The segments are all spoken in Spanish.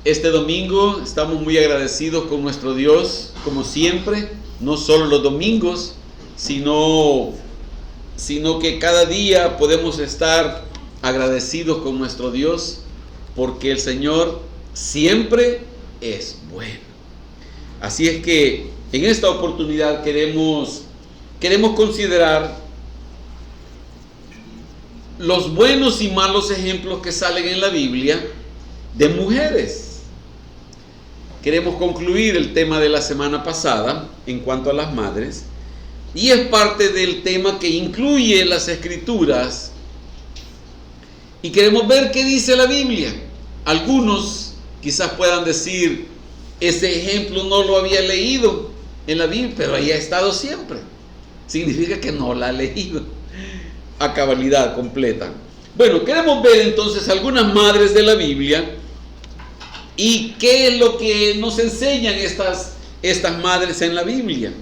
Este domingo estamos muy agradecidos con nuestro Dios, como siempre, no solo los domingos, sino que cada día podemos estar agradecidos con nuestro Dios, porque el Señor siempre es bueno. Así es que en esta oportunidad queremos considerar los buenos y malos ejemplos que salen en la Biblia de mujeres. Queremos concluir el tema de la semana pasada en cuanto a las madres, y es parte del tema que incluye las Escrituras, y queremos ver qué dice la Biblia. Algunos quizás puedan decir, ese ejemplo no lo había leído en la Biblia, pero ahí ha estado siempre. Significa que no la ha leído a cabalidad completa. Bueno, queremos ver entonces algunas madres de la Biblia y qué es lo que nos enseñan estas madres en la Biblia.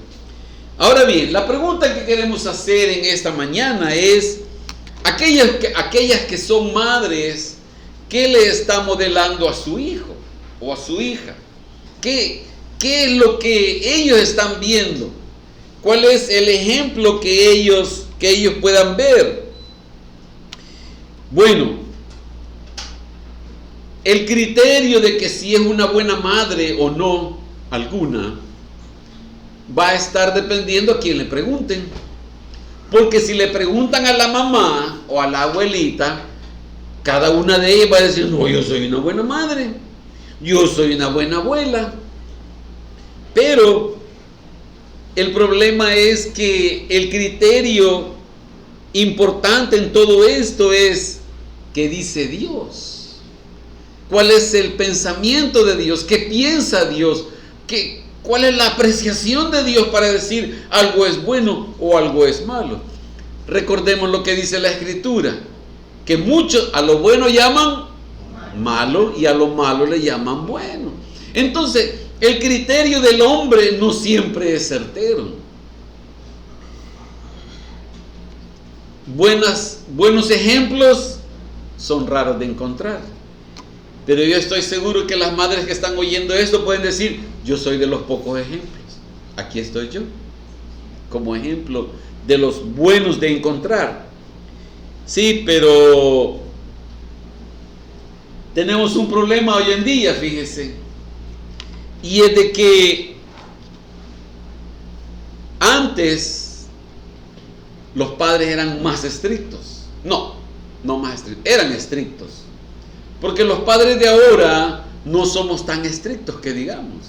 Ahora bien, la pregunta que queremos hacer en esta mañana es, aquellas que son madres, ¿qué le está modelando a su hijo o a su hija? ¿Qué es lo que ellos están viendo? ¿Cuál es el ejemplo que ellos puedan ver? Bueno, el criterio de que si es una buena madre o no alguna va a estar dependiendo a quien le pregunten. Porque si le preguntan a la mamá o a la abuelita, cada una de ellas va a decir, no, yo soy una buena madre, yo soy una buena abuela. Pero el problema es que el criterio importante en todo esto es ¿qué dice Dios? ¿Cuál es el pensamiento de Dios? ¿Qué piensa Dios? ¿Cuál es la apreciación de Dios para decir algo es bueno o algo es malo? Recordemos lo que dice la Escritura, que muchos a lo bueno llaman malo y a lo malo le llaman bueno. Entonces, el criterio del hombre no siempre es certero. Buenos ejemplos son raros de encontrar. Pero yo estoy seguro que las madres que están oyendo esto pueden decir, yo soy de los pocos ejemplos. Aquí estoy yo, como ejemplo de los buenos de encontrar. Sí, pero tenemos un problema hoy en día, fíjese. Y es de que antes los padres eran más estrictos. No más estrictos, eran estrictos. Porque los padres de ahora no somos tan estrictos que digamos.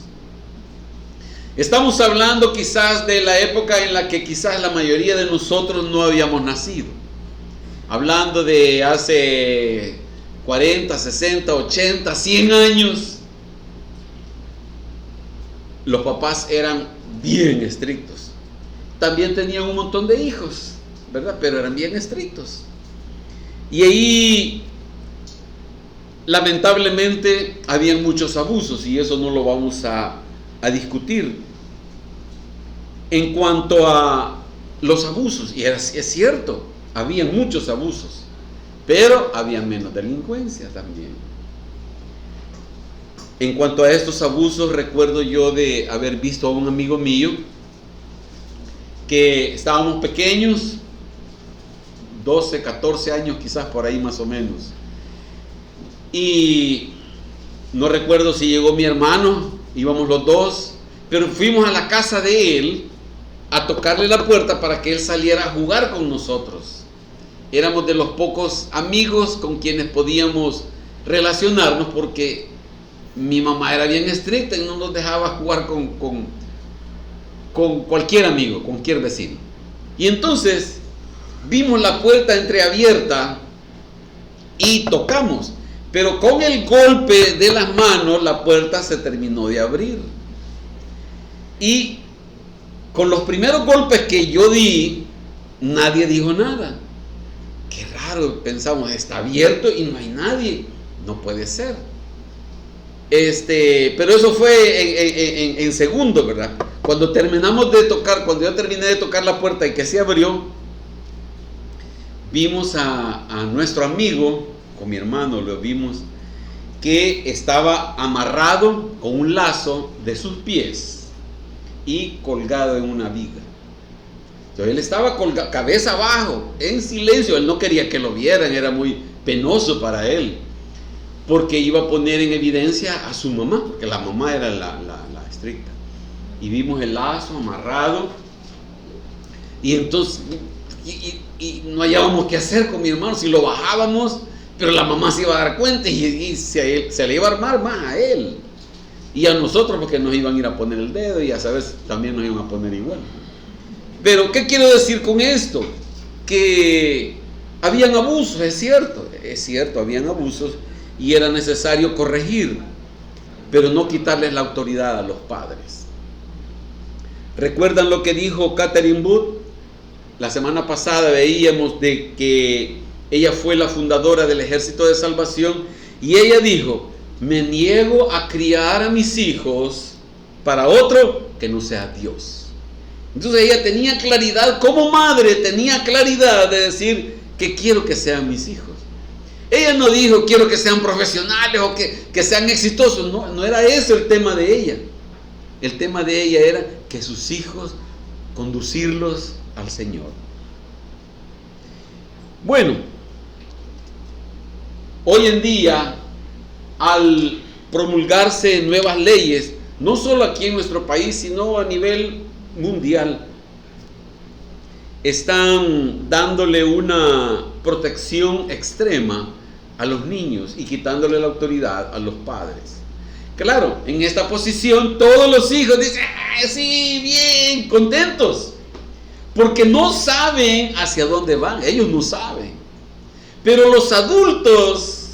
Estamos hablando quizás de la época en la que quizás la mayoría de nosotros no habíamos nacido. Hablando de hace 40, 60, 80, 100 años. Los papás eran bien estrictos. También tenían un montón de hijos, ¿verdad? Pero eran bien estrictos. Y ahí, lamentablemente, habían muchos abusos, y eso no lo vamos a discutir. En cuanto a los abusos, y es cierto, habían muchos abusos, pero había menos delincuencia también. En cuanto a estos abusos, recuerdo yo de haber visto a un amigo mío que estábamos pequeños, 12, 14 años quizás por ahí más o menos, y no recuerdo si llegó mi hermano, íbamos los dos, pero fuimos a la casa de él a tocarle la puerta para que él saliera a jugar con nosotros. Éramos de los pocos amigos con quienes podíamos relacionarnos, porque mi mamá era bien estricta y no nos dejaba jugar con cualquier amigo, con cualquier vecino. Y entonces vimos la puerta entreabierta y tocamos, pero con el golpe de las manos la puerta se terminó de abrir. Y con los primeros golpes que yo di, nadie dijo nada. Qué raro, pensamos, está abierto y no hay nadie, no puede ser. Pero eso fue en segundo, ¿verdad? Cuando terminamos de tocar, cuando yo terminé de tocar la puerta y que se abrió, vimos a nuestro amigo, con mi hermano lo vimos, que estaba amarrado con un lazo de sus pies y colgado en una viga. Entonces él estaba colgado, cabeza abajo, en silencio. Él no quería que lo vieran, era muy penoso para él, porque iba a poner en evidencia a su mamá, porque la mamá era la estricta. Y vimos el lazo amarrado, y entonces y no hallábamos qué hacer con mi hermano, si lo bajábamos, pero la mamá se iba a dar cuenta y se le iba a armar más a él y a nosotros, porque nos iban a ir a poner el dedo y a saber también nos iban a poner igual. Pero ¿qué quiero decir con esto? Que habían abusos, es cierto, habían abusos y era necesario corregir, pero no quitarles la autoridad a los padres. ¿Recuerdan lo que dijo Catherine Booth? La semana pasada veíamos de que ella fue la fundadora del Ejército de Salvación y ella dijo: me niego a criar a mis hijos para otro que no sea Dios. Entonces ella tenía claridad, como madre tenía claridad de decir que quiero que sean mis hijos. Ella no dijo quiero que sean profesionales o que sean exitosos, no era ese el tema de ella. El tema de ella era que sus hijos, conducirlos al Señor. Bueno, hoy en día, al promulgarse nuevas leyes, no solo aquí en nuestro país, sino a nivel mundial, están dándole una protección extrema a los niños y quitándole la autoridad a los padres. Claro, en esta posición todos los hijos dicen: sí, bien, contentos, porque no saben hacia dónde van, ellos no saben. Pero los adultos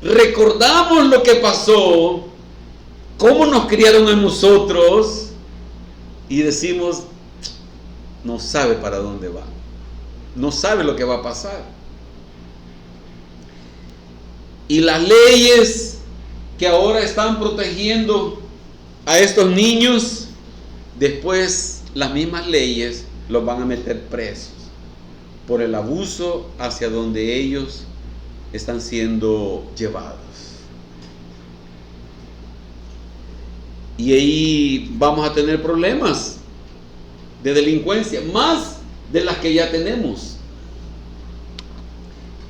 recordamos lo que pasó, cómo nos criaron a nosotros, y decimos: no sabe para dónde va, no sabe lo que va a pasar. Y las leyes que ahora están protegiendo a estos niños, después las mismas leyes los van a meter presos por el abuso hacia donde ellos están siendo llevados. Y ahí vamos a tener problemas de delincuencia, más de las que ya tenemos.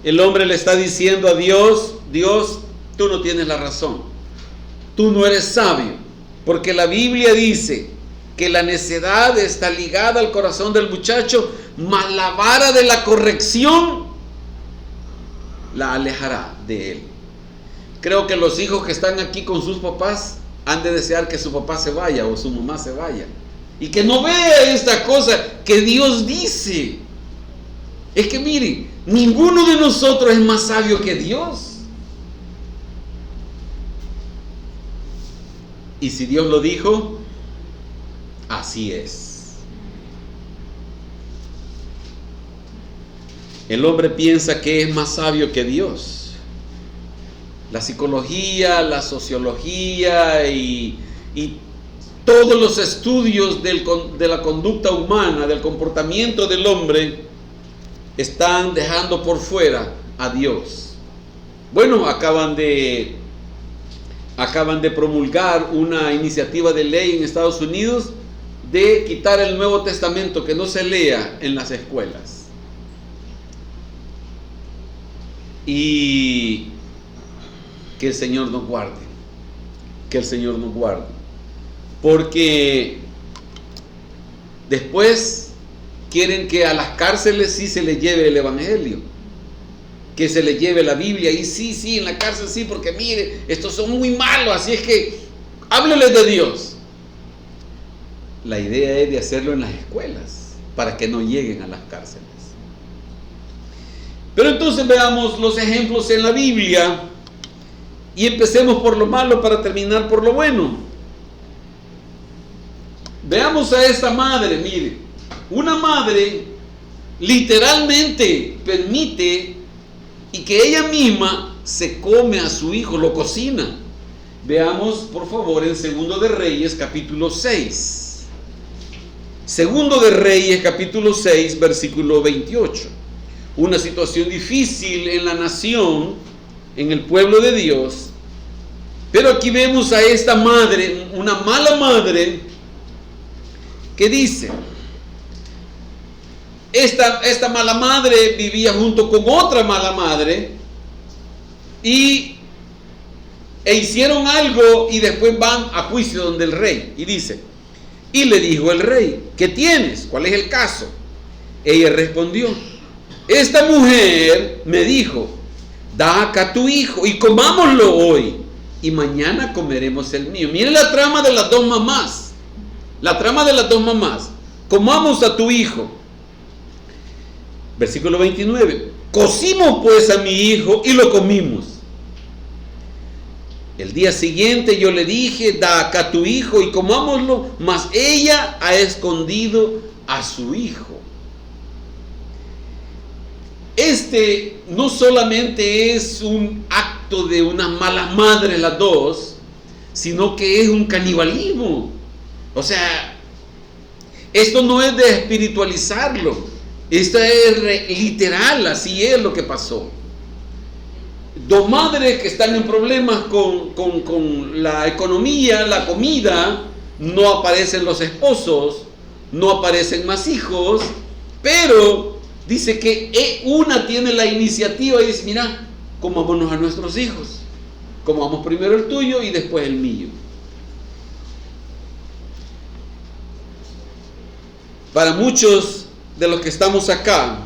El hombre le está diciendo a Dios: Dios, tú no tienes la razón, tú no eres sabio, porque la Biblia dice que la necedad está ligada al corazón del muchacho, mas la vara de la corrección la alejará de él. Creo que los hijos que están aquí con sus papás han de desear que su papá se vaya o su mamá se vaya y que no vea esta cosa que Dios dice. Es que miren, ninguno de nosotros es más sabio que Dios. Y si Dios lo dijo, así es. El hombre piensa que es más sabio que Dios. La psicología, la sociología y todos los estudios de la conducta humana, del comportamiento del hombre, están dejando por fuera a Dios. Bueno, acaban de promulgar una iniciativa de ley en Estados Unidos de quitar el Nuevo Testamento, que no se lea en las escuelas. Y que el Señor nos guarde, que el Señor nos guarde, porque después quieren que a las cárceles sí se les lleve el Evangelio, que se les lleve la Biblia, y sí, en la cárcel sí, porque mire, estos son muy malos, así es que hábleles de Dios. La idea es de hacerlo en las escuelas, para que no lleguen a las cárceles. Pero entonces veamos los ejemplos en la Biblia, y empecemos por lo malo para terminar por lo bueno. Veamos a esta madre, mire, una madre literalmente permite y que ella misma se come a su hijo, lo cocina. Veamos por favor en Segundo de Reyes capítulo 6. Segundo de Reyes capítulo 6 versículo 28. Una situación difícil en la nación en el pueblo de Dios. Pero aquí vemos a esta madre, una mala madre, que dice, esta mala madre vivía junto con otra mala madre e hicieron algo y después van a juicio donde el rey. Y dice, y le dijo el rey, ¿qué tienes? ¿Cuál es el caso? Ella respondió, esta mujer me dijo, da acá tu hijo y comámoslo hoy y mañana comeremos el mío. Miren la trama de las dos mamás. La trama de las dos mamás. Comamos a tu hijo. Versículo 29. Cocimos pues a mi hijo y lo comimos. El día siguiente yo le dije, da acá tu hijo y comámoslo, mas ella ha escondido a su hijo. Este no solamente es un acto de unas malas madres las dos, sino que es un canibalismo. O sea, esto no es de espiritualizarlo, esto es literal, así es lo que pasó. Dos madres que están en problemas con la economía, la comida, no aparecen los esposos, no aparecen más hijos, pero dice que una tiene la iniciativa y dice, mira, comámonos a nuestros hijos, comamos primero el tuyo y después el mío. Para muchos de los que estamos acá,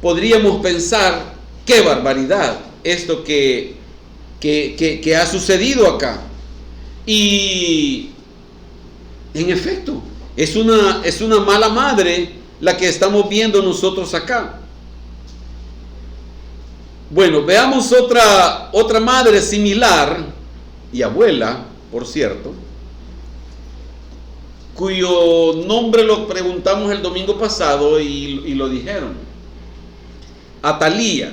podríamos pensar, qué barbaridad esto que ha sucedido acá. Y en efecto, es una mala madre la que estamos viendo nosotros acá. Bueno, veamos otra madre similar y abuela, por cierto, cuyo nombre lo preguntamos el domingo pasado y lo dijeron. Atalía.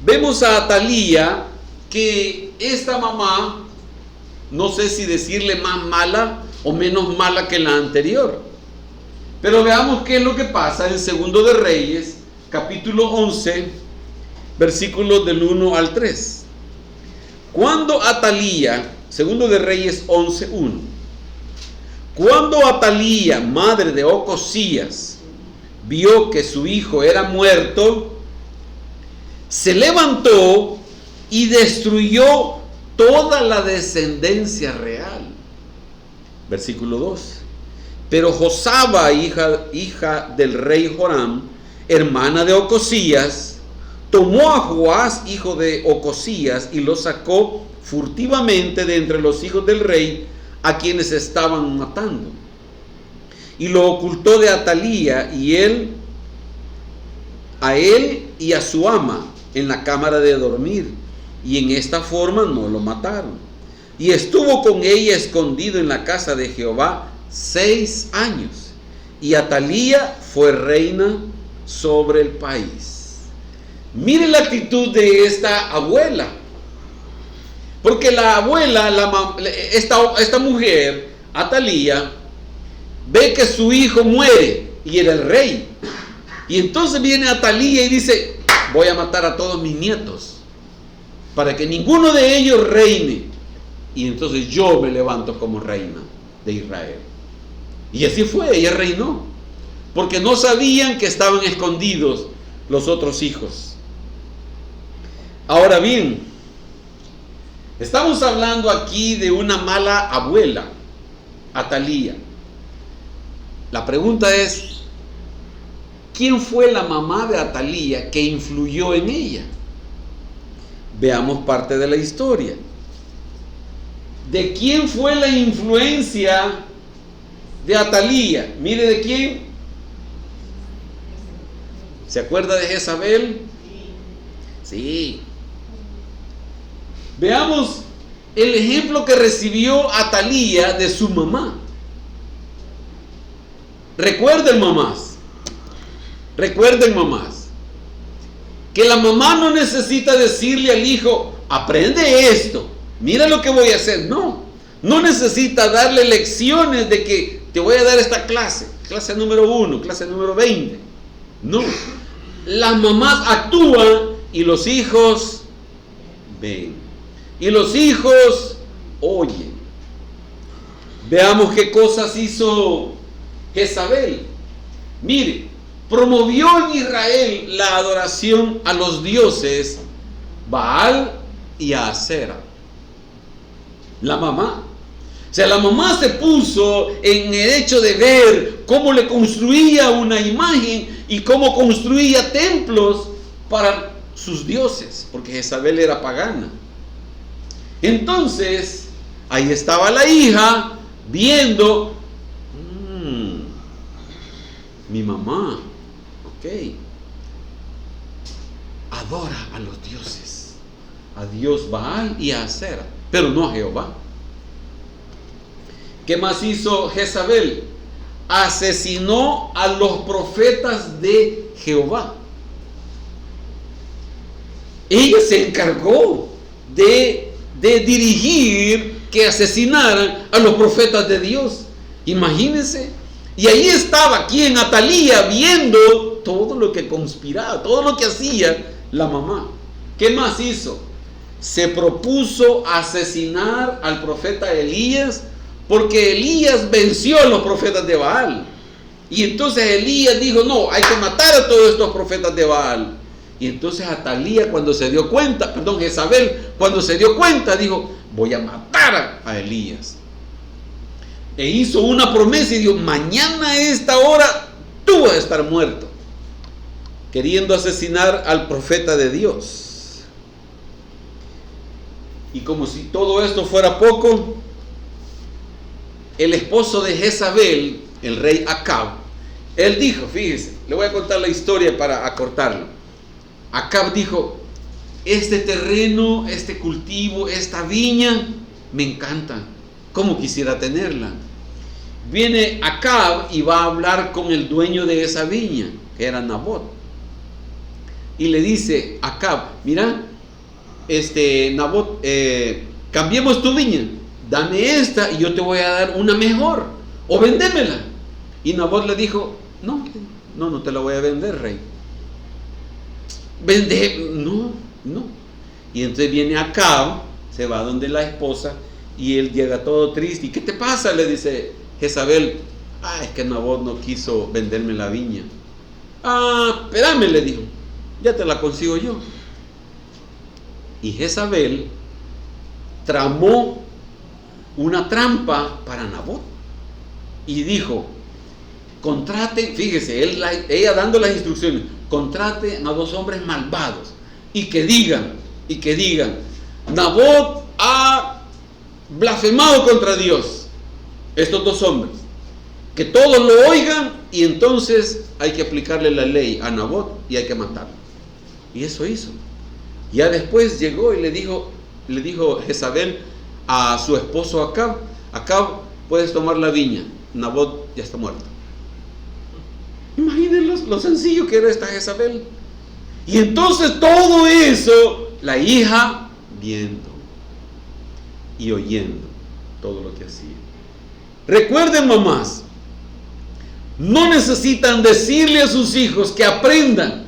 Vemos a Atalía que esta mamá, no sé si decirle más mala o menos mala que la anterior. Pero veamos qué es lo que pasa en Segundo de Reyes, capítulo 11, versículos del 1 al 3. Cuando Atalía, Segundo de Reyes 11, 1. Cuando Atalía, madre de Ocosías, vio que su hijo era muerto, se levantó y destruyó toda la descendencia real. Versículo 2. Pero Josaba, hija del rey Joram, hermana de Ocosías, tomó a Joás, hijo de Ocosías, y lo sacó furtivamente de entre los hijos del rey, a quienes estaban matando. Y lo ocultó de Atalía a él y a su ama en la cámara de dormir, y en esta forma no lo mataron. Y estuvo con ella escondido en la casa de Jehová 6 años, y Atalía fue reina sobre el país. Mire la actitud de esta abuela, porque la abuela, esta mujer, Atalía, ve que su hijo muere y era el rey, y entonces viene Atalía y dice, voy a matar a todos mis nietos para que ninguno de ellos reine, y entonces yo me levanto como reina de Israel. Y así fue, ella reinó, porque no sabían que estaban escondidos los otros hijos. Ahora bien, estamos hablando aquí de una mala abuela, Atalía. La pregunta es, ¿quién fue la mamá de Atalía que influyó en ella? Veamos parte de la historia. ¿De quién fue la influencia de Atalía? Mire, ¿de quién? ¿Se acuerda de Jezabel? Sí. Veamos el ejemplo que recibió Atalía de su mamá. Recuerden, mamás, que la mamá no necesita decirle al hijo, aprende esto, mira lo que voy a hacer. No necesita darle lecciones de que te voy a dar esta clase número 1, clase número 20. No, las mamás actúan y los hijos ven. Y los hijos oyen. Veamos qué cosas hizo Jezabel. Mire, promovió en Israel la adoración a los dioses Baal y a Asera. La mamá. O sea, la mamá se puso en el hecho de ver cómo le construía una imagen y cómo construía templos para sus dioses, porque Jezabel era pagana. Entonces, ahí estaba la hija viendo, mi mamá, adora a los dioses, a Dios Baal y a Asera, pero no a Jehová. ¿Qué más hizo Jezabel? Asesinó a los profetas de Jehová. Ella se encargó de dirigir que asesinaran a los profetas de Dios. Imagínense. Y ahí estaba quien, Atalía, viendo todo lo que conspiraba, todo lo que hacía la mamá. ¿Qué más hizo? Se propuso asesinar al profeta Elías, porque Elías venció a los profetas de Baal. Y entonces Elías dijo, no, hay que matar a todos estos profetas de Baal. Y entonces Jezabel, cuando se dio cuenta, dijo, voy a matar a Elías. E hizo una promesa y dijo, mañana a esta hora tú vas a estar muerto. Queriendo asesinar al profeta de Dios. Y como si todo esto fuera poco, el esposo de Jezabel, el rey Acab, él dijo, fíjese, le voy a contar la historia para acortarlo. Acab dijo, este terreno, este cultivo, esta viña, me encanta. ¿Cómo quisiera tenerla? Viene Acab y va a hablar con el dueño de esa viña, que era Nabot. Y le dice, Acab, mira, Nabot, cambiemos tu viña. Dame esta y yo te voy a dar una mejor, o vendémela. Y Nabot le dijo, no te la voy a vender, rey. No. Y entonces viene Acab, se va donde la esposa y él llega todo triste. ¿Y qué te pasa? Le dice Jezabel. Es que Nabot no quiso venderme la viña. Espérame, le dijo, ya te la consigo yo. Y Jezabel tramó una trampa para Nabot y dijo, contrate, fíjese, ella dando las instrucciones, contrate a 2 hombres malvados y que digan, Nabot ha blasfemado contra Dios. Estos 2 hombres, que todos lo oigan, y entonces hay que aplicarle la ley a Nabot y hay que matarlo. Y eso hizo. Ya después llegó y le dijo Jezabel a su esposo Acab, puedes tomar la viña, Nabot ya está muerto. Imaginen lo sencillo que era esta Jezabel. Y entonces todo eso, la hija viendo y oyendo todo lo que hacía. Recuerden, mamás, no necesitan decirle a sus hijos que aprendan,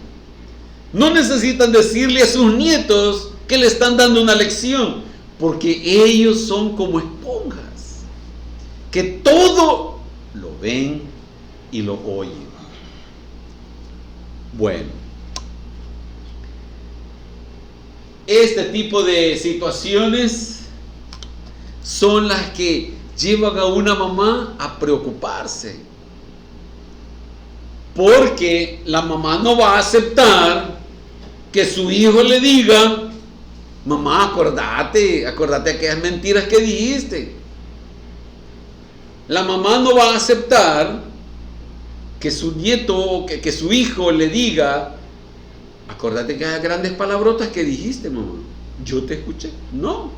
no necesitan decirle a sus nietos que le están dando una lección, porque ellos son como esponjas, que todo lo ven y lo oyen. Bueno, este tipo de situaciones son las que llevan a una mamá a preocuparse, porque la mamá no va a aceptar que su hijo le diga, mamá, acordate aquellas mentiras que dijiste. La mamá no va a aceptar que su nieto, que su hijo le diga, acordate que hay grandes palabrotas que dijiste, mamá, yo te escuché. No,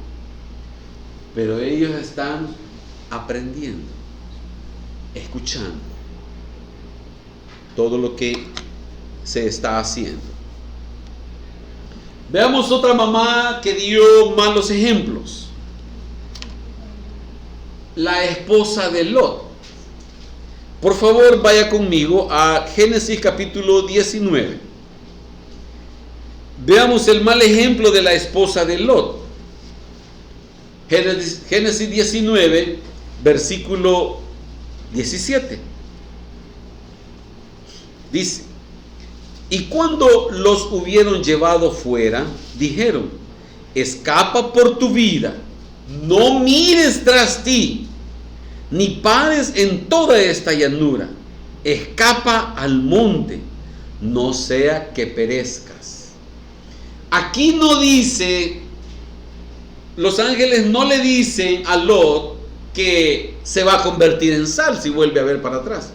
pero ellos están aprendiendo, escuchando todo lo que se está haciendo. Veamos otra mamá que dio malos ejemplos. La esposa de Lot. Por favor, vaya conmigo a Génesis capítulo 19. Veamos el mal ejemplo de la esposa de Lot. Génesis 19, versículo 17. Dice: y cuando los hubieron llevado fuera, dijeron: escapa por tu vida, no mires tras ti, ni pares en toda esta llanura, escapa al monte, no sea que perezcas. Aquí no dice, los ángeles no le dicen a Lot que se va a convertir en sal si vuelve a ver para atrás.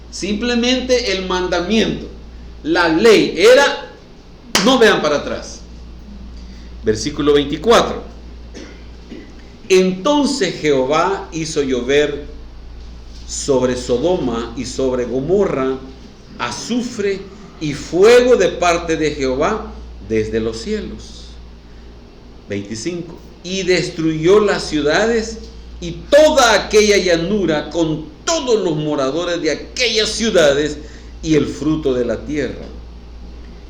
Simplemente el mandamiento, la ley era: no vean para atrás. Versículo 24. Entonces Jehová hizo llover sobre Sodoma y sobre Gomorra azufre y fuego de parte de Jehová desde los cielos. 25. Y destruyó las ciudades y toda aquella llanura con todos los moradores de aquellas ciudades y el fruto de la tierra.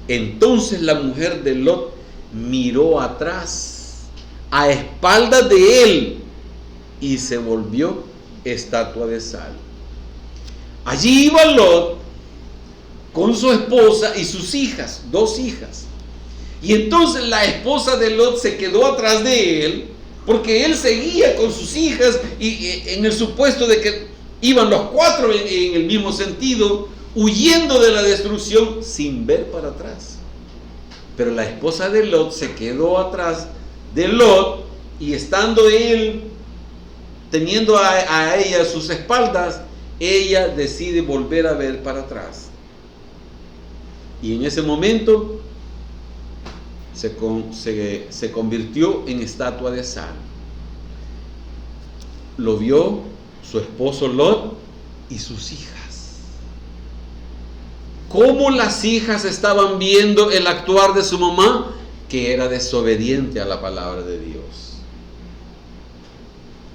Entonces la mujer de Lot miró atrás, a espaldas de él, y se volvió estatua de sal. Allí iba Lot con su esposa y sus hijas, 2 hijas. Y entonces la esposa de Lot se quedó atrás de él, porque él seguía con sus hijas y en el supuesto de que iban los 4 en el mismo sentido, huyendo de la destrucción sin ver para atrás. Pero la esposa de Lot se quedó atrás de Lot, y estando él teniendo a ella a sus espaldas, ella decide volver a ver para atrás. Y en ese momento se convirtió en estatua de sal. Lo vio su esposo Lot y sus hijas. ¿Cómo las hijas estaban viendo el actuar de su mamá? Que era desobediente a la palabra de Dios,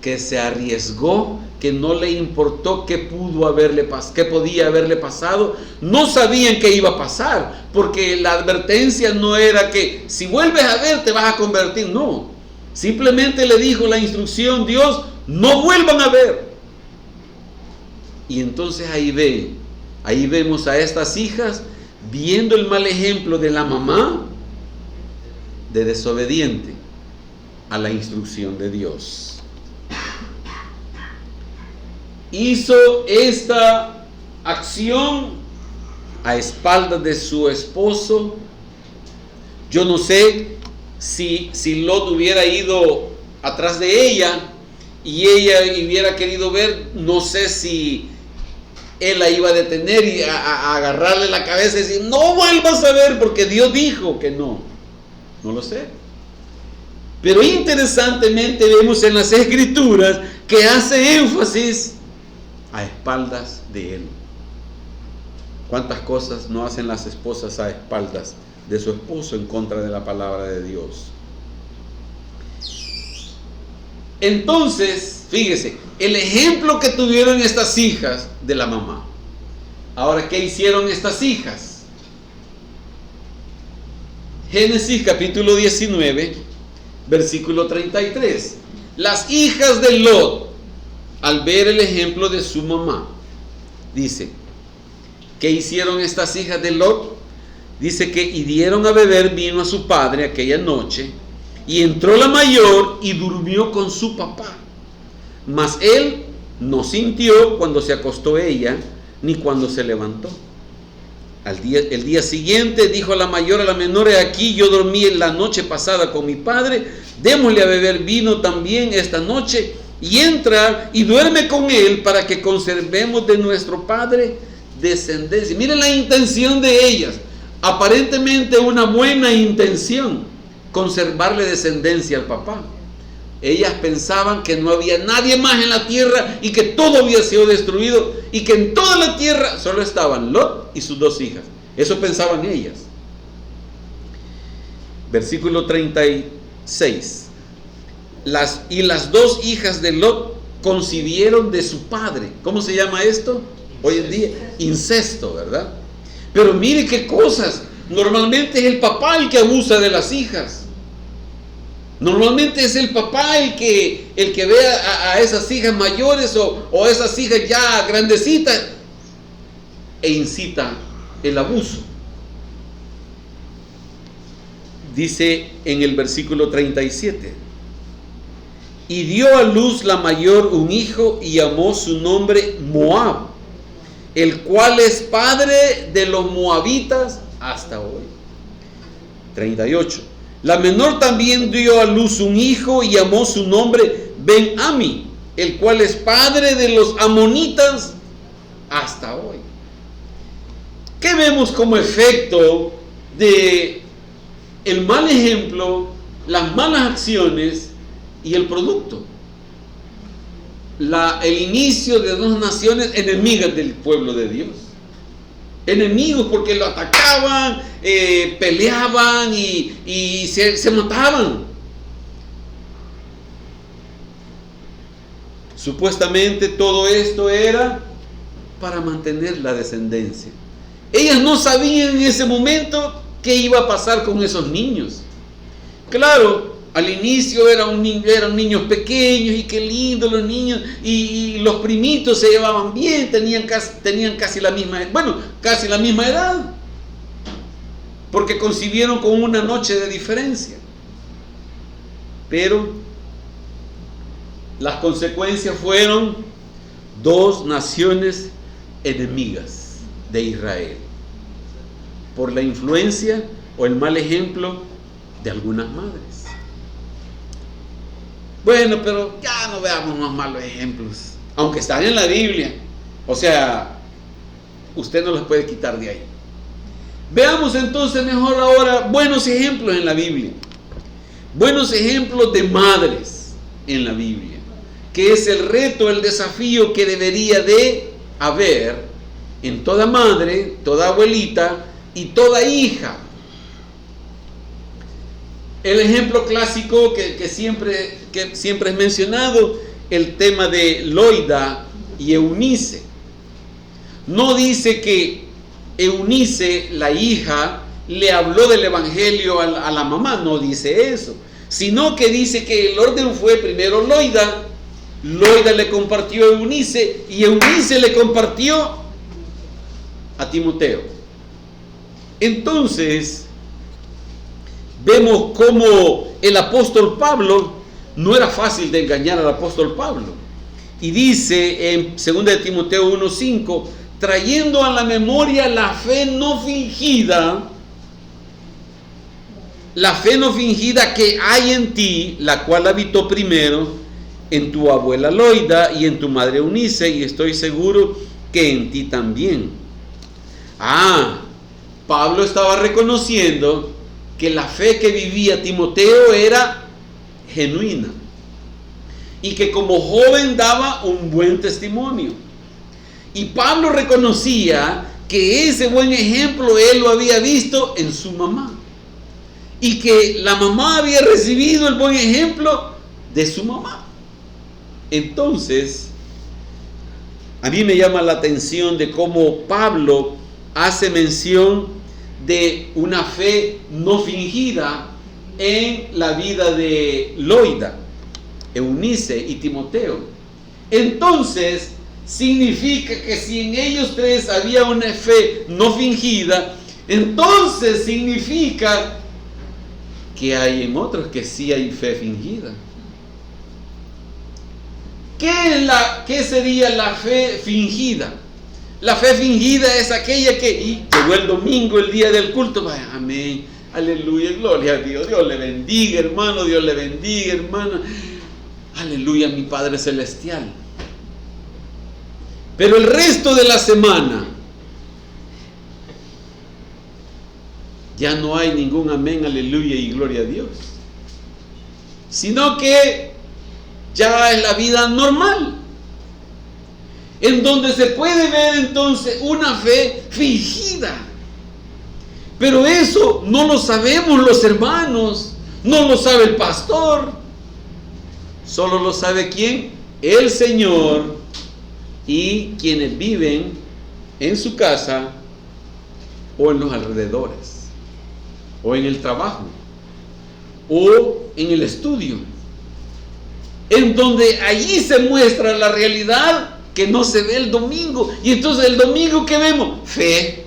que se arriesgó, que no le importó qué podía haberle pasado. No sabían qué iba a pasar, porque la advertencia no era que si vuelves a ver te vas a convertir. No, simplemente le dijo la instrucción Dios: no vuelvan a ver. Y entonces ahí vemos a estas hijas viendo el mal ejemplo de la mamá, de desobediente a la instrucción de Dios. Hizo esta acción a espaldas de su esposo. Yo no sé si Lot hubiera ido atrás de ella y ella hubiera querido ver, no sé si él la iba a detener y a agarrarle la cabeza y decir: no vuelvas a ver, porque Dios dijo que no. No lo sé. Pero interesantemente vemos en las Escrituras que hace énfasis a espaldas de él. ¿Cuántas cosas no hacen las esposas a espaldas de su esposo en contra de la palabra de Dios? Entonces, fíjese, el ejemplo que tuvieron estas hijas de la mamá. Ahora, ¿qué hicieron estas hijas? Génesis capítulo 19, versículo 33. Las hijas de Lot, al ver el ejemplo de su mamá, dice: ¿qué hicieron estas hijas de Lot? Dice que y dieron a beber vino a su padre aquella noche, y entró la mayor y durmió con su papá. Mas él no sintió cuando se acostó ella, ni cuando se levantó. El día siguiente dijo la mayor a la menor: he aquí, yo dormí la noche pasada con mi padre, démosle a beber vino también esta noche, y entra y duerme con él, para que conservemos de nuestro padre descendencia. Miren la intención de ellas, aparentemente una buena intención: conservarle descendencia al papá. Ellas pensaban que no había nadie más en la tierra y que todo había sido destruido y que en toda la tierra solo estaban Lot y sus 2 hijas. Eso pensaban ellas. Versículo 36. Las 2 hijas de Lot concibieron de su padre. ¿Cómo se llama esto? Hoy en día, incesto, ¿verdad? Pero mire qué cosas. Normalmente es el papá el que abusa de las hijas. Normalmente es el papá el que ve a esas hijas mayores o a esas hijas ya grandecitas e incita el abuso. Dice en el versículo 37: y dio a luz la mayor un hijo y llamó su nombre Moab, el cual es padre de los moabitas hasta hoy. 38. La menor también dio a luz un hijo y llamó su nombre Ben-Ami, el cual es padre de los amonitas hasta hoy. ¿Qué vemos como efecto de el mal ejemplo, las malas acciones y el producto? El inicio de dos naciones enemigas del pueblo de Dios. Enemigos porque lo atacaban, peleaban y se mataban. Supuestamente todo esto era para mantener la descendencia. Ellas no sabían en ese momento qué iba a pasar con esos niños. Claro, al inicio eran niños pequeños y qué lindo los niños, y los primitos se llevaban bien, tenían casi la misma edad, porque concibieron con una noche de diferencia. Pero las consecuencias fueron dos naciones enemigas de Israel, por la influencia o el mal ejemplo de algunas madres. Bueno, pero ya no veamos más malos ejemplos, aunque están en la Biblia. O sea, usted no los puede quitar de ahí. Veamos entonces mejor ahora buenos ejemplos en la Biblia. Buenos ejemplos de madres en la Biblia, que es el reto, el desafío que debería de haber en toda madre, toda abuelita y toda hija. El ejemplo clásico que siempre es mencionado, el tema de Loida y Eunice. No dice que Eunice, la hija, le habló del evangelio a la mamá, no dice eso, sino que dice que el orden fue primero Loida le compartió a Eunice y Eunice le compartió a Timoteo. Entonces vemos cómo el apóstol Pablo, no era fácil de engañar al apóstol Pablo. Y dice en 2 de Timoteo 1:5, trayendo a la memoria la fe no fingida que hay en ti, la cual habitó primero en tu abuela Loida y en tu madre Eunice, y estoy seguro que en ti también. Pablo estaba reconociendo que la fe que vivía Timoteo era genuina y que como joven daba un buen testimonio. Y Pablo reconocía que ese buen ejemplo él lo había visto en su mamá y que la mamá había recibido el buen ejemplo de su mamá. Entonces, a mí me llama la atención de cómo Pablo hace mención de una fe no fingida en la vida de Loida, Eunice y Timoteo. Entonces significa que si en ellos tres había una fe no fingida, entonces significa que hay en otros que sí hay fe fingida. ¿Qué sería la fe fingida? La fe fingida es aquella que llegó el domingo, el día del culto, vaya, amén, aleluya, gloria a Dios, Dios le bendiga, hermano, Dios le bendiga, hermana, aleluya, mi Padre Celestial. Pero el resto de la semana ya no hay ningún amén, aleluya y gloria a Dios, sino que ya es la vida normal, en donde se puede ver entonces una fe fingida. Pero eso no lo sabemos los hermanos, no lo sabe el pastor, solo lo sabe ¿quién? El Señor y quienes viven en su casa o en los alrededores. o en el trabajo, o en el estudio, en donde allí se muestra la realidad que no se ve el domingo. Y entonces el domingo, ¿qué vemos? Fe,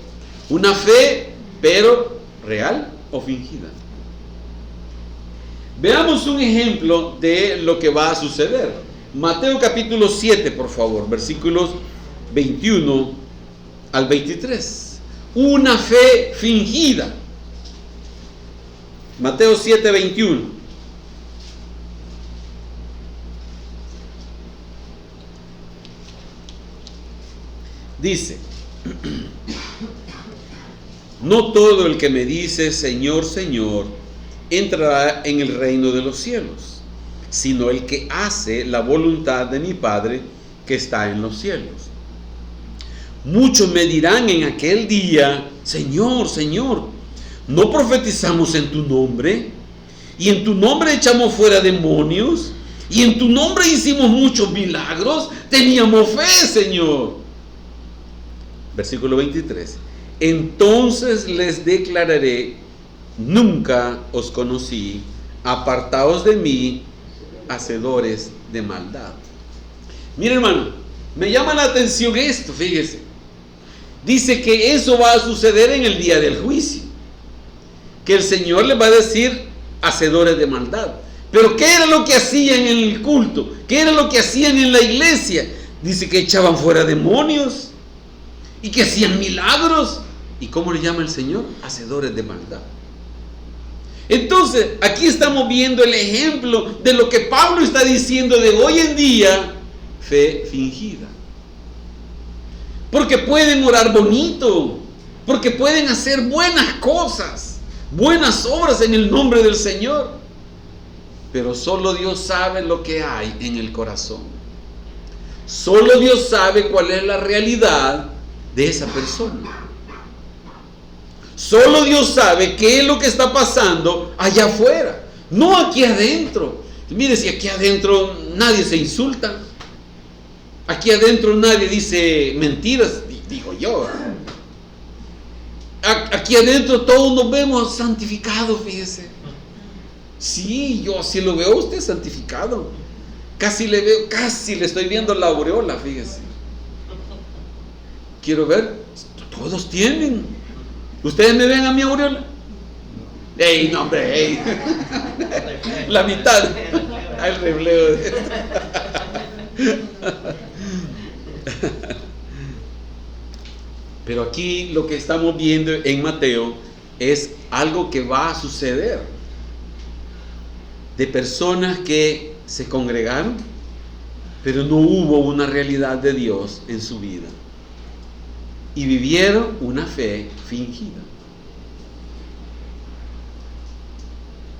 una fe, pero real o fingida. Veamos un ejemplo de lo que va a suceder. Mateo capítulo 7, por favor, versículos 21 al 23. Una fe fingida. Mateo 7, 21. Dice: no todo el que me dice Señor, Señor, entrará en el reino de los cielos, sino el que hace la voluntad de mi Padre que está en los cielos. Muchos me dirán en aquel día: Señor, Señor, ¿no profetizamos en tu nombre? Y en tu nombre echamos fuera demonios, y en tu nombre hicimos muchos milagros. Teníamos fe, Señor. Versículo 23. Entonces les declararé: nunca os conocí, apartaos de mí, hacedores de maldad. Mire, hermano, me llama la atención esto, fíjese. Dice que eso va a suceder en el día del juicio, que el Señor les va a decir hacedores de maldad. Pero ¿qué era lo que hacían en el culto? ¿Qué era lo que hacían en la iglesia? Dice que echaban fuera demonios y que hacían milagros. ¿Y cómo le llama el Señor? Hacedores de maldad. Entonces, aquí estamos viendo el ejemplo de lo que Pablo está diciendo de hoy en día: fe fingida. Porque pueden orar bonito, porque pueden hacer buenas cosas, buenas obras en el nombre del Señor, pero solo Dios sabe lo que hay en el corazón. Solo Dios sabe cuál es la realidad de esa persona. Solo Dios sabe qué es lo que está pasando allá afuera, no aquí adentro. Mire, si aquí adentro nadie se insulta, aquí adentro nadie dice mentiras, digo yo. Aquí adentro todos nos vemos santificados, fíjese. Sí, yo así lo veo a usted santificado. Casi le estoy viendo la aureola, fíjese. Quiero ver, todos tienen. ¿Ustedes me ven a mi aureola? ¡Ey, no, hombre! ¡Ey! La mitad. El rebleo de esto. Pero aquí lo que estamos viendo en Mateo es algo que va a suceder. De personas que se congregaron, pero no hubo una realidad de Dios en su vida. Y vivieron una fe fingida.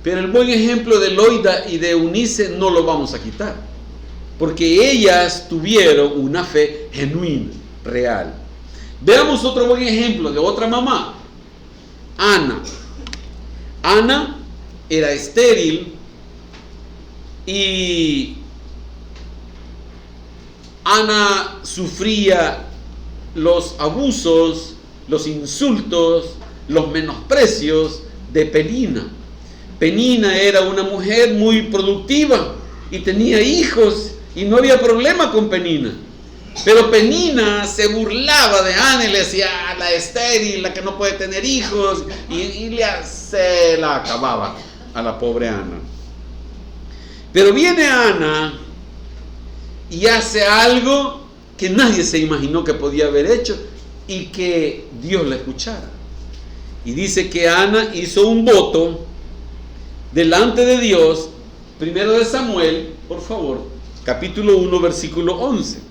Pero el buen ejemplo de Loida y de Eunice no lo vamos a quitar, porque ellas tuvieron una fe genuina, real. Veamos otro buen ejemplo de otra mamá, Ana. Ana era estéril y Ana sufría los abusos, los insultos, los menosprecios de Penina. Penina era una mujer muy productiva y tenía hijos y no había problema con Penina. Pero Penina se burlaba de Ana y le decía: la estéril, la que no puede tener hijos, y se la acababa a la pobre Ana. Pero viene Ana y hace algo que nadie se imaginó que podía haber hecho y que Dios la escuchara. Y dice que Ana hizo un voto delante de Dios. Primero de Samuel, por favor, capítulo 1, versículo 11.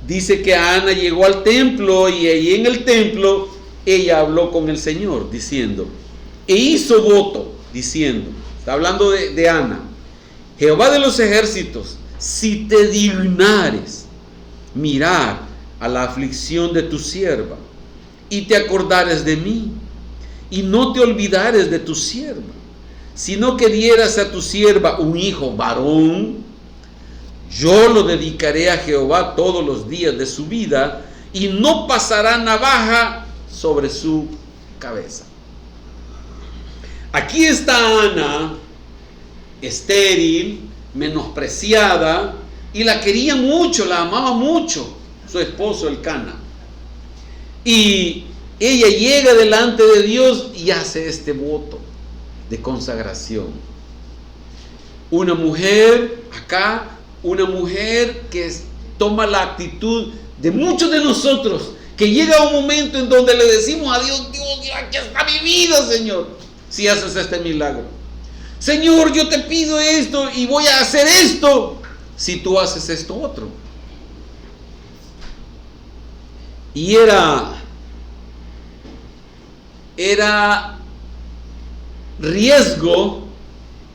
Dice que Ana llegó al templo y allí en el templo ella habló con el Señor diciendo, e hizo voto diciendo, está hablando de Ana: Jehová de los ejércitos, si te dignares mirar a la aflicción de tu sierva y te acordares de mí y no te olvidares de tu sierva, sino que dieras a tu sierva un hijo varón, yo lo dedicaré a Jehová todos los días de su vida y no pasará navaja sobre su cabeza. Aquí está Ana, estéril, menospreciada, y la quería mucho, la amaba mucho, su esposo Elcana. Y ella llega delante de Dios y hace este voto de consagración. Una mujer acá, una mujer que toma la actitud de muchos de nosotros, que llega un momento en donde le decimos a Dios: Dios, aquí está mi vida, Señor, si haces este milagro. Señor, yo te pido esto y voy a hacer esto si tú haces esto otro. Y era riesgo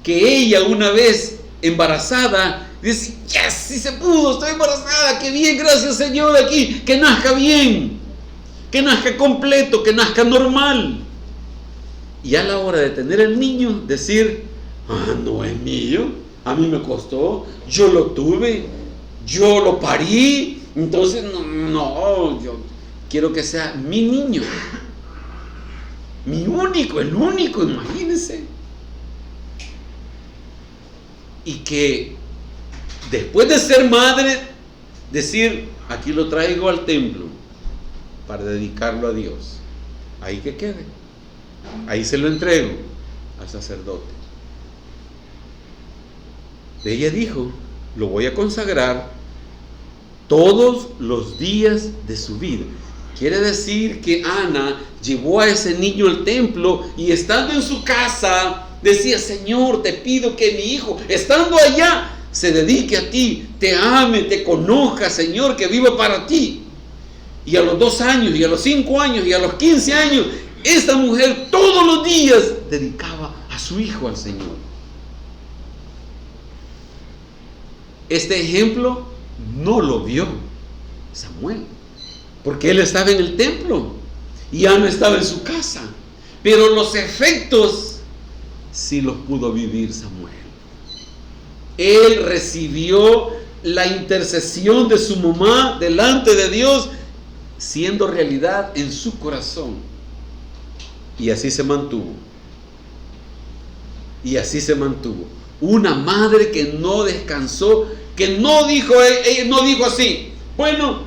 que ella, una vez embarazada, dice: yes, si se pudo, estoy embarazada, qué bien, gracias Señor, aquí, que nazca bien, que nazca completo, que nazca normal. Y a la hora de tener el niño, decir: no es mío, a mí me costó, yo lo tuve, yo lo parí, entonces no, yo quiero que sea mi niño, mi único, el único, imagínense. Y que después de ser madre, decir: aquí lo traigo al templo para dedicarlo a Dios, ahí que quede, ahí se lo entrego al sacerdote. Ella dijo: lo voy a consagrar todos los días de su vida. Quiere decir que Ana llevó a ese niño al templo y estando en su casa decía: Señor, te pido que mi hijo, estando allá, se dedique a ti, te ame, te conozca, Señor, que viva para ti. Y a los 2 años, y a los 5 años, y a los 15 años, esta mujer todos los días dedicaba a su hijo al Señor. Este ejemplo no lo vio Samuel, porque él estaba en el templo y Ana estaba en su casa, pero los efectos sí los pudo vivir Samuel. Él recibió la intercesión de su mamá delante de Dios, siendo realidad en su corazón, y así se mantuvo. Y así se mantuvo. Una madre que no descansó, que no dijo, ella no dijo así: bueno,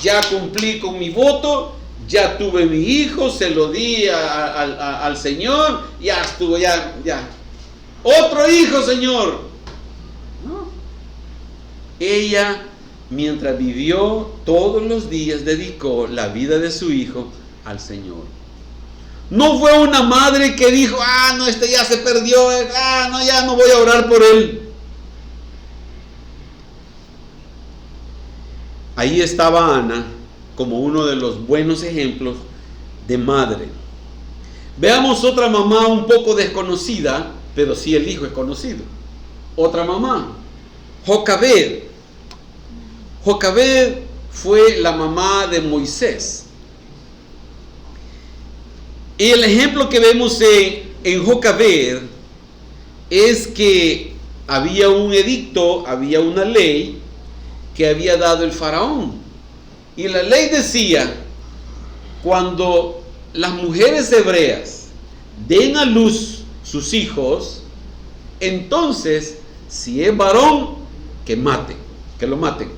ya cumplí con mi voto, ya tuve mi hijo, se lo di al Señor, ya estuvo, ya. Otro hijo, Señor. No. Ella, mientras vivió, todos los días dedicó la vida de su hijo al Señor. No fue una madre que dijo: no, este ya se perdió, no, ya no voy a orar por él. Ahí estaba Ana como uno de los buenos ejemplos de madre. Veamos otra mamá un poco desconocida, pero sí el hijo es conocido. Otra mamá, Jocabed. Jocabed fue la mamá de Moisés. Y el ejemplo que vemos en Jocabed es que había un edicto, había una ley que había dado el faraón. Y la ley decía: cuando las mujeres hebreas den a luz sus hijos, entonces, si es varón, que lo maten.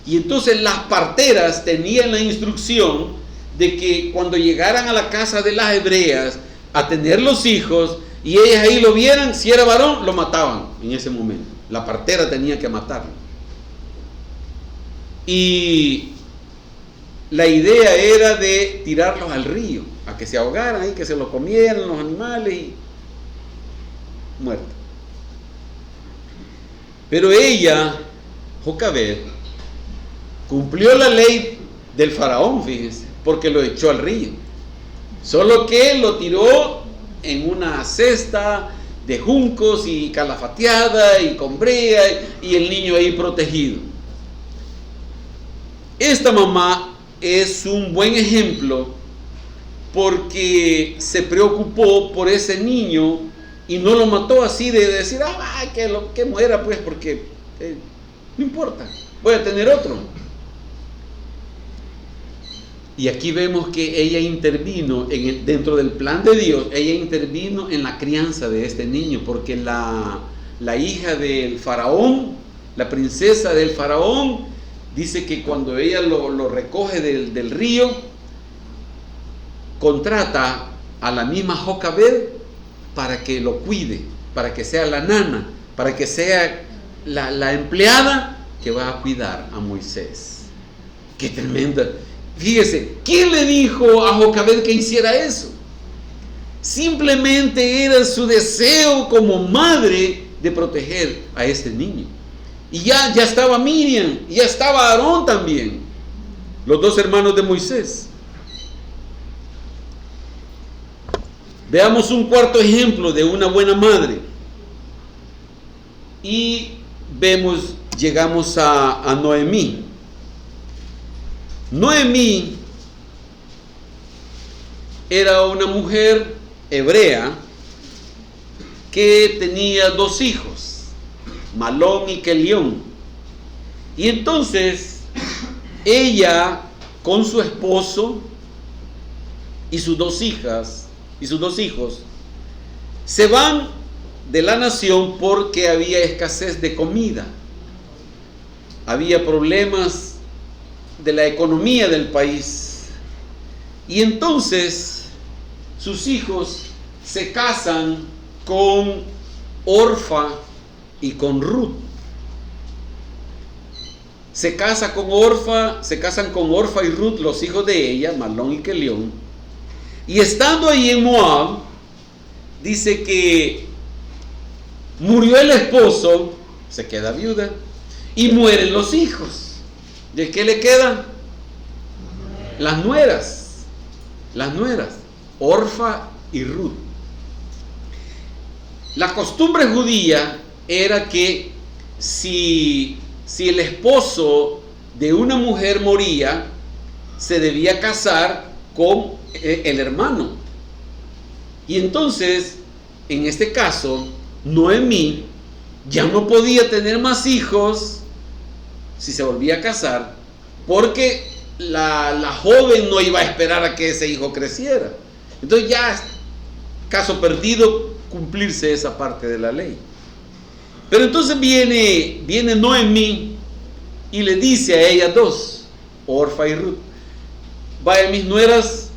Y entonces las parteras tenían la instrucción de que cuando llegaran a la casa de las hebreas a tener los hijos y ellas ahí lo vieran, si era varón, lo mataban en ese momento. La partera tenía que matarlo. Y la idea era de tirarlos al río, a que se ahogaran y que se los comieran los animales y muertos. Pero ella, Jocabed, cumplió la ley del faraón, fíjense, porque lo echó al río. Solo que lo tiró en una cesta de juncos y calafateada y con brea y el niño ahí protegido. Esta mamá es un buen ejemplo porque se preocupó por ese niño y no lo mató así de decir: que muera pues, porque no importa, voy a tener otro. Y aquí vemos que ella intervino dentro del plan de Dios, ella intervino en la crianza de este niño, porque la hija del faraón, la princesa del faraón, dice que cuando ella lo recoge del río, contrata a la misma Jocabed para que lo cuide, para que sea la nana, para que sea la empleada que va a cuidar a Moisés. ¡Qué tremenda! Fíjese, ¿quién le dijo a Jocabed que hiciera eso? Simplemente era su deseo como madre de proteger a este niño. Y ya estaba Miriam, y ya estaba Aarón también, los dos hermanos de Moisés. Veamos un cuarto ejemplo de una buena madre. Y llegamos a Noemí. Noemí era una mujer hebrea que tenía dos hijos, Malón y Kelión. Y entonces ella con su esposo y sus dos hijas y sus dos hijos se van de la nación porque había escasez de comida, había problemas de la economía del país. Y entonces sus hijos se casan con Orfa y con Ruth. Se casan con Orfa y Ruth, los hijos de ella, Malón y Kelión. Y estando ahí en Moab, dice que murió el esposo, se queda viuda, y mueren los hijos. ¿De qué le quedan? Las nueras, Orfa y Ruth. La costumbre judía era que si el esposo de una mujer moría, se debía casar con el hermano. Y entonces, en este caso, Noemí ya no podía tener más hijos si se volvía a casar, porque la joven no iba a esperar a que ese hijo creciera. Entonces ya, caso perdido, cumplirse esa parte de la ley. Pero entonces viene Noemí y le dice a ellas dos, Orfa y Ruth: vayan mis nueras,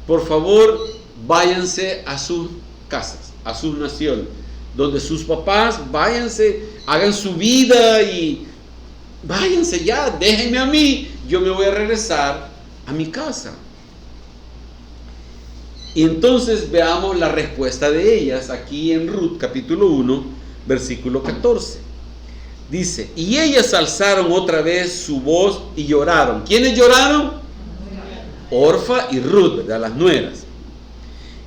por favor, váyanse a sus casas, a sus naciones, donde sus papás, váyanse, hagan su vida y váyanse ya, déjenme a mí, yo me voy a regresar a mi casa. Y entonces veamos la respuesta de ellas aquí en Ruth capítulo 1, versículo 14. Dice: y ellas alzaron otra vez su voz y lloraron. ¿Quiénes lloraron? Orfa y Ruth, ¿verdad? Las nueras.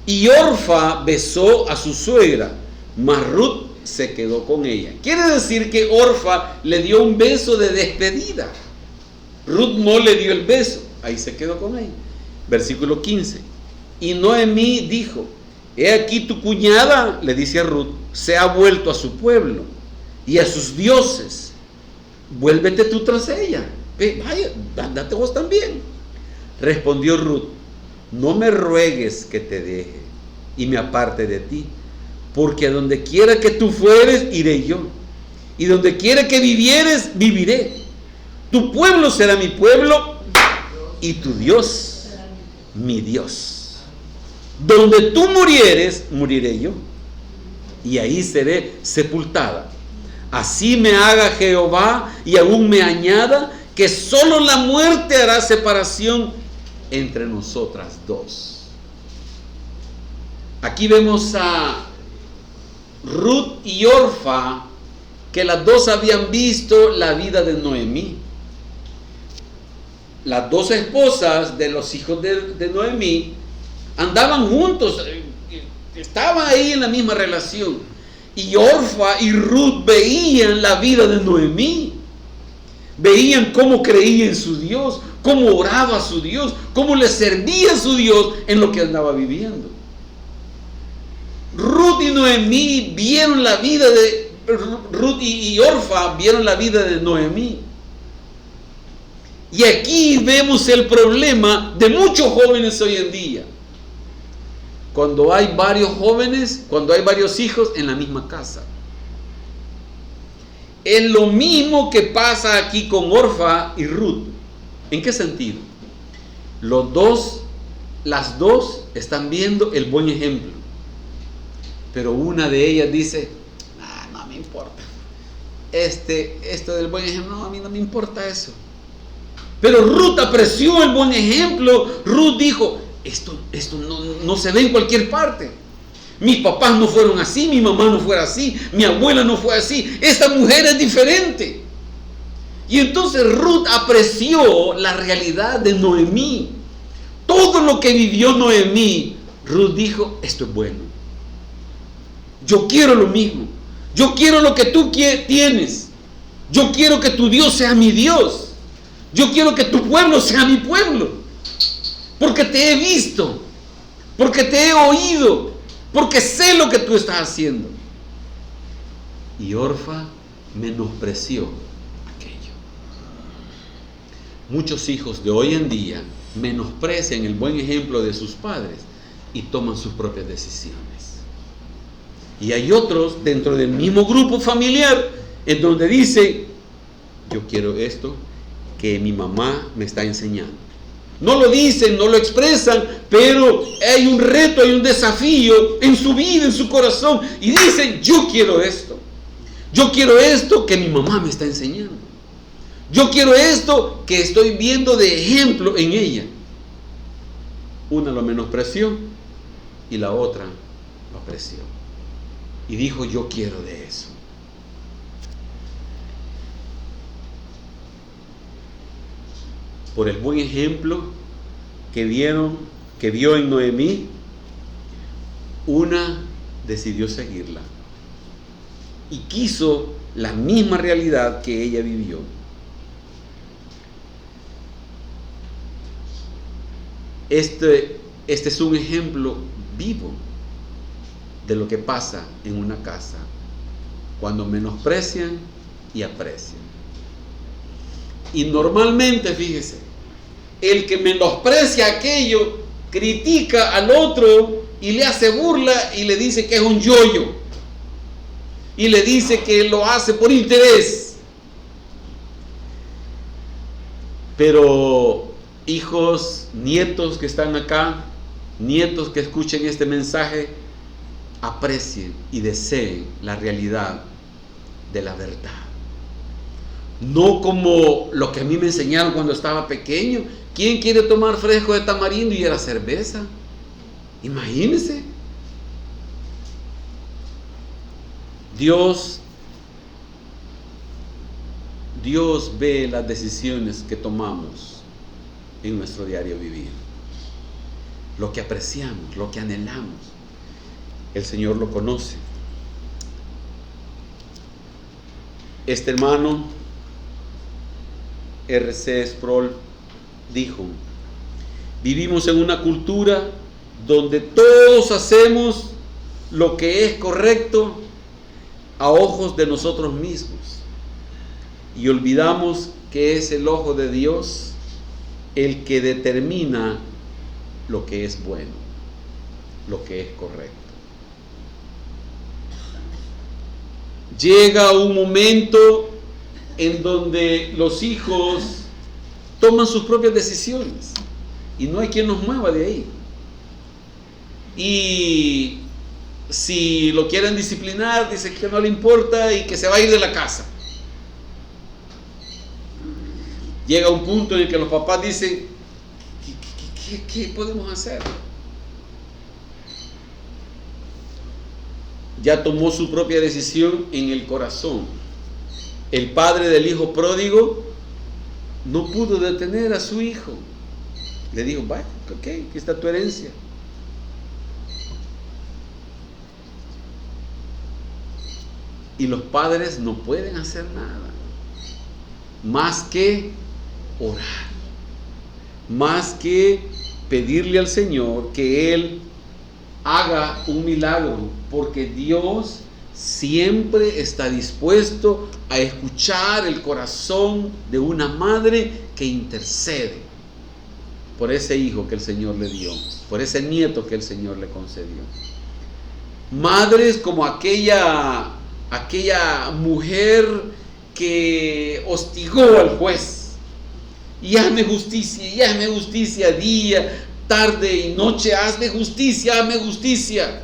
Y Orfa besó a su suegra, mas Ruth se quedó con ella. Quiere decir que Orfa le dio un beso de despedida. Ruth no le dio el beso, ahí se quedó con ella. Versículo 15. Y Noemí dijo: he aquí tu cuñada, le dice a Ruth, se ha vuelto a su pueblo y a sus dioses. Vuélvete tú tras ella. Vaya, date vos también. Respondió Ruth: no me ruegues que te deje y me aparte de ti, porque a donde quiera que tú fueres, iré yo, y donde quiera que vivieres, viviré. Tu pueblo será mi pueblo, y tu Dios, mi Dios. Donde tú murieres, moriré yo, y ahí seré sepultada. Así me haga Jehová, y aún me añada, que solo la muerte hará separación entre nosotras dos. Aquí vemos a Ruth y Orfa, que las dos habían visto la vida de Noemí. Las dos esposas de los hijos de Noemí andaban juntos, estaban ahí en la misma relación. Y Orfa y Ruth veían la vida de Noemí, veían cómo creía en su Dios, cómo oraba a su Dios, cómo le servía a su Dios en lo que andaba viviendo. Ruth y Noemí vieron la vida Ruth y Orfa vieron la vida de Noemí. Y aquí vemos el problema de muchos jóvenes hoy en día. Cuando hay varios jóvenes, cuando hay varios hijos en la misma casa. Es lo mismo que pasa aquí con Orfa y Ruth. ¿En qué sentido? Las dos están viendo el buen ejemplo. Pero una de ellas dice, no me importa. Esto del buen ejemplo, a mí no me importa eso. Pero Ruth apreció el buen ejemplo. Ruth dijo, esto no se ve en cualquier parte. Mis papás no fueron así, mi mamá no fue así, mi abuela no fue así. Esta mujer es diferente. Y entonces Ruth apreció la realidad de Noemí. Todo lo que vivió Noemí, Ruth dijo, esto es bueno. Yo quiero lo mismo. Yo quiero lo que tú tienes. Yo quiero que tu Dios sea mi Dios. Yo quiero que tu pueblo sea mi pueblo. Porque te he visto. Porque te he oído. Porque sé lo que tú estás haciendo. Y Orfa menospreció aquello. Muchos hijos de hoy en día menosprecian el buen ejemplo de sus padres y toman sus propias decisiones. Y hay otros dentro del mismo grupo familiar en donde dicen, yo quiero esto que mi mamá me está enseñando. No lo dicen, no lo expresan, pero hay un reto, hay un desafío en su vida, en su corazón, y dicen, yo quiero esto. Yo quiero esto que mi mamá me está enseñando. Yo quiero esto que estoy viendo de ejemplo en ella. Una lo menospreció y la otra lo apreció. Y dijo, yo quiero de eso. Por el buen ejemplo que vio en Noemí, una decidió seguirla. Y quiso la misma realidad que ella vivió. Este es un ejemplo vivo de lo que pasa en una casa cuando menosprecian y aprecian. Y normalmente, fíjese, el que menosprecia aquello critica al otro y le hace burla y le dice que es un yoyo y le dice que lo hace por interés. Pero hijos, nietos que están acá, nietos que escuchen este mensaje, aprecien y deseen la realidad de la verdad. No como lo que a mí me enseñaron cuando estaba pequeño. ¿Quién quiere tomar fresco de tamarindo? Y era cerveza. Imagínense. Dios ve las decisiones que tomamos en nuestro diario vivir. Lo que apreciamos, lo que anhelamos. El Señor lo conoce. Este hermano R.C. Sproul dijo, vivimos en una cultura donde todos hacemos lo que es correcto a ojos de nosotros mismos y olvidamos que es el ojo de Dios el que determina lo que es bueno, lo que es correcto. Llega un momento en donde los hijos toman sus propias decisiones y no hay quien los mueva de ahí. Y si lo quieren disciplinar, dice que no le importa y que se va a ir de la casa. Llega un punto en el que los papás dicen, ¿qué podemos hacer? Ya tomó su propia decisión en el corazón. El padre del hijo pródigo no pudo detener a su hijo. Le dijo, vaya, ok, aquí está tu herencia. Y los padres no pueden hacer nada más que orar, más que pedirle al Señor que Él haga un milagro, porque Dios siempre está dispuesto a escuchar el corazón de una madre que intercede por ese hijo que el Señor le dio, por ese nieto que el Señor le concedió. Madres como aquella mujer que hostigó al juez, y hazme justicia, día, tarde y noche, hazme justicia,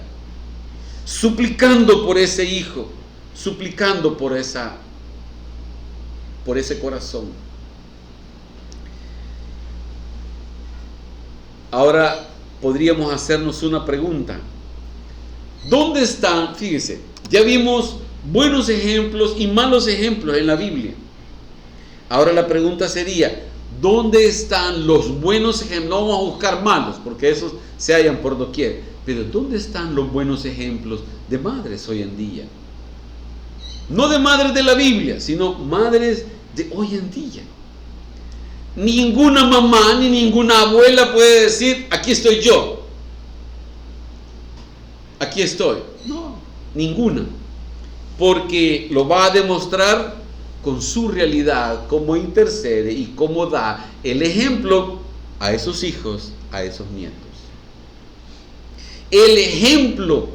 suplicando por ese hijo, suplicando por ese corazón. Ahora podríamos hacernos una pregunta. ¿Dónde están? Fíjese, ya vimos buenos ejemplos y malos ejemplos en la Biblia. Ahora la pregunta sería, ¿dónde están los buenos ejemplos? No vamos a buscar malos, porque esos se hallan por doquier. Pero ¿dónde están los buenos ejemplos de madres hoy en día? No de madres de la Biblia, sino madres de hoy en día. Ninguna mamá ni ninguna abuela puede decir, aquí estoy yo. Aquí estoy. No, ninguna. Porque lo va a demostrar con su realidad, cómo intercede y cómo da el ejemplo a esos hijos, a esos nietos. El ejemplo,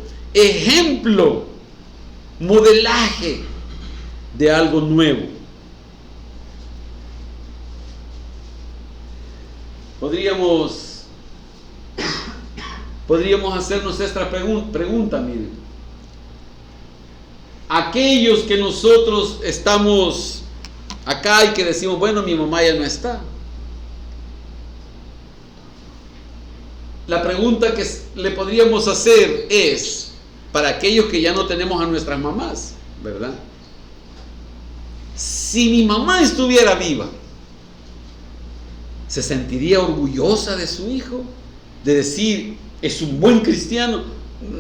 modelaje de algo nuevo. Podríamos hacernos esta pregunta, miren. Aquellos que nosotros estamos acá y que decimos, bueno, mi mamá ya no está. La pregunta que le podríamos hacer es, para aquellos que ya no tenemos a nuestras mamás, ¿verdad? Si mi mamá estuviera viva, ¿se sentiría orgullosa de su hijo? De decir, es un buen cristiano.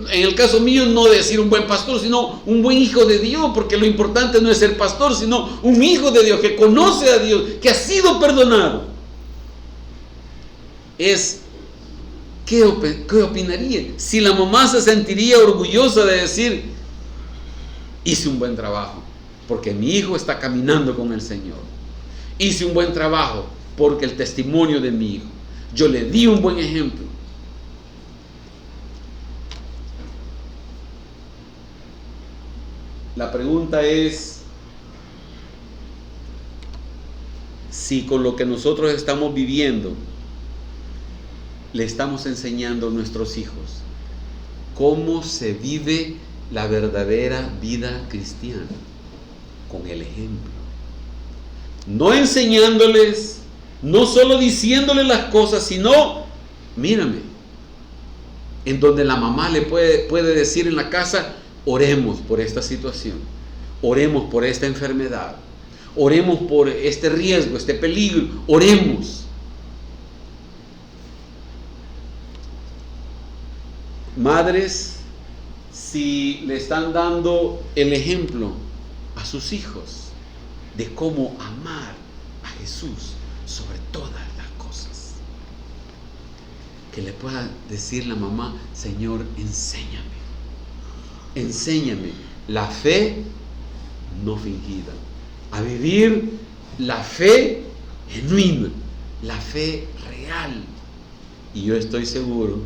En el caso mío, no de decir un buen pastor, sino un buen hijo de Dios, porque lo importante no es ser pastor, sino un hijo de Dios que conoce a Dios, que ha sido perdonado. ¿Qué opinaría? Si la mamá se sentiría orgullosa de decir, hice un buen trabajo, porque mi hijo está caminando con el Señor. Hice un buen trabajo, porque el testimonio de mi hijo. Yo le di un buen ejemplo. La pregunta es si con lo que nosotros estamos viviendo le estamos enseñando a nuestros hijos cómo se vive la verdadera vida cristiana, con el ejemplo. No enseñándoles, no solo diciéndoles las cosas, sino, mírame, en donde la mamá le puede decir en la casa, oremos por esta situación, oremos por esta enfermedad, oremos por este riesgo, este peligro, oremos. Madres, si le están dando el ejemplo a sus hijos de cómo amar a Jesús sobre todas las cosas, que le pueda decir la mamá, Señor, enséñame la fe no fingida, a vivir la fe genuina, la fe real. Y yo estoy seguro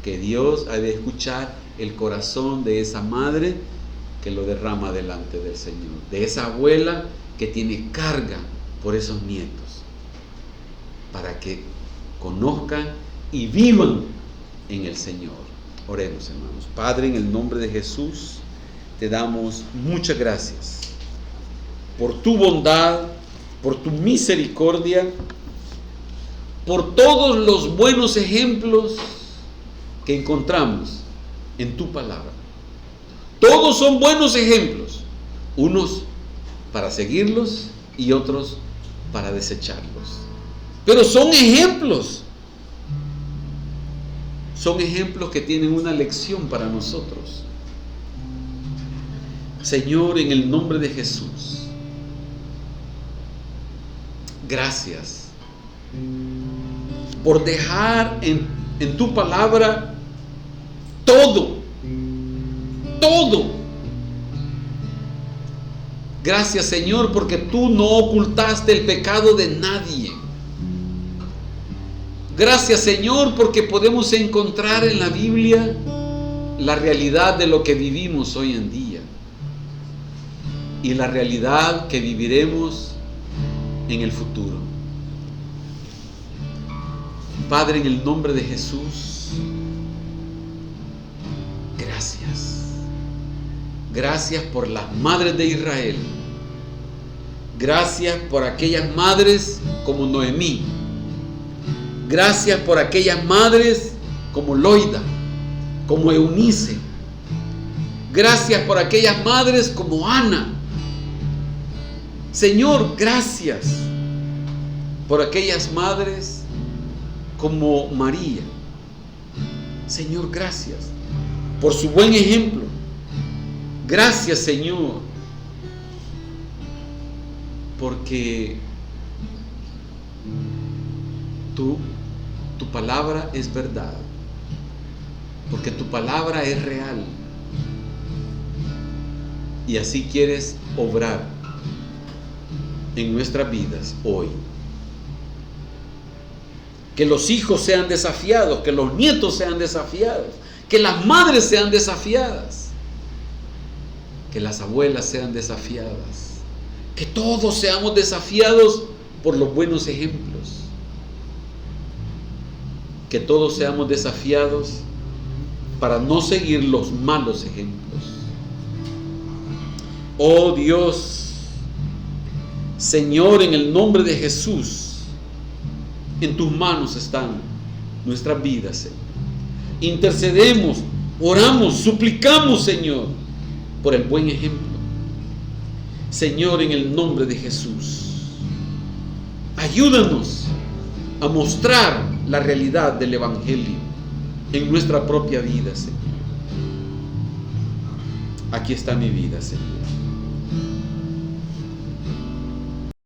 que Dios ha de escuchar el corazón de esa madre que lo derrama delante del Señor, de esa abuela que tiene carga por esos nietos, para que conozcan y vivan en el Señor. Oremos, hermanos. Padre, en el nombre de Jesús, te damos muchas gracias por tu bondad, por tu misericordia, por todos los buenos ejemplos que encontramos en tu palabra. Todos son buenos ejemplos, unos para seguirlos y otros para desecharlos. Pero son ejemplos que tienen una lección para nosotros. Señor, en el nombre de Jesús, gracias por dejar en tu palabra todo todo. Gracias, Señor, porque tú no ocultaste el pecado de nadie. Gracias, Señor, porque podemos encontrar en la Biblia la realidad de lo que vivimos hoy en día y la realidad que viviremos en el futuro. Padre, en el nombre de Jesús, gracias. Gracias por las madres de Israel. Gracias por aquellas madres como Noemí. Gracias por aquellas madres como Loida, como Eunice. Gracias por aquellas madres como Ana. Señor, gracias por aquellas madres como María. Señor, gracias por su buen ejemplo. Gracias, Señor, porque tu palabra es verdad, porque tu palabra es real, y así quieres obrar en nuestras vidas hoy. Que los hijos sean desafiados, que los nietos sean desafiados, que las madres sean desafiadas, que las abuelas sean desafiadas, que todos seamos desafiados por los buenos ejemplos, que todos seamos desafiados para no seguir los malos ejemplos. Oh Dios, Señor, en el nombre de Jesús, en tus manos están nuestras vidas, Señor. Intercedemos, oramos, suplicamos, Señor, por el buen ejemplo. Señor, en el nombre de Jesús, ayúdanos a mostrar la realidad del Evangelio en nuestra propia vida, Señor. Aquí está mi vida, Señor.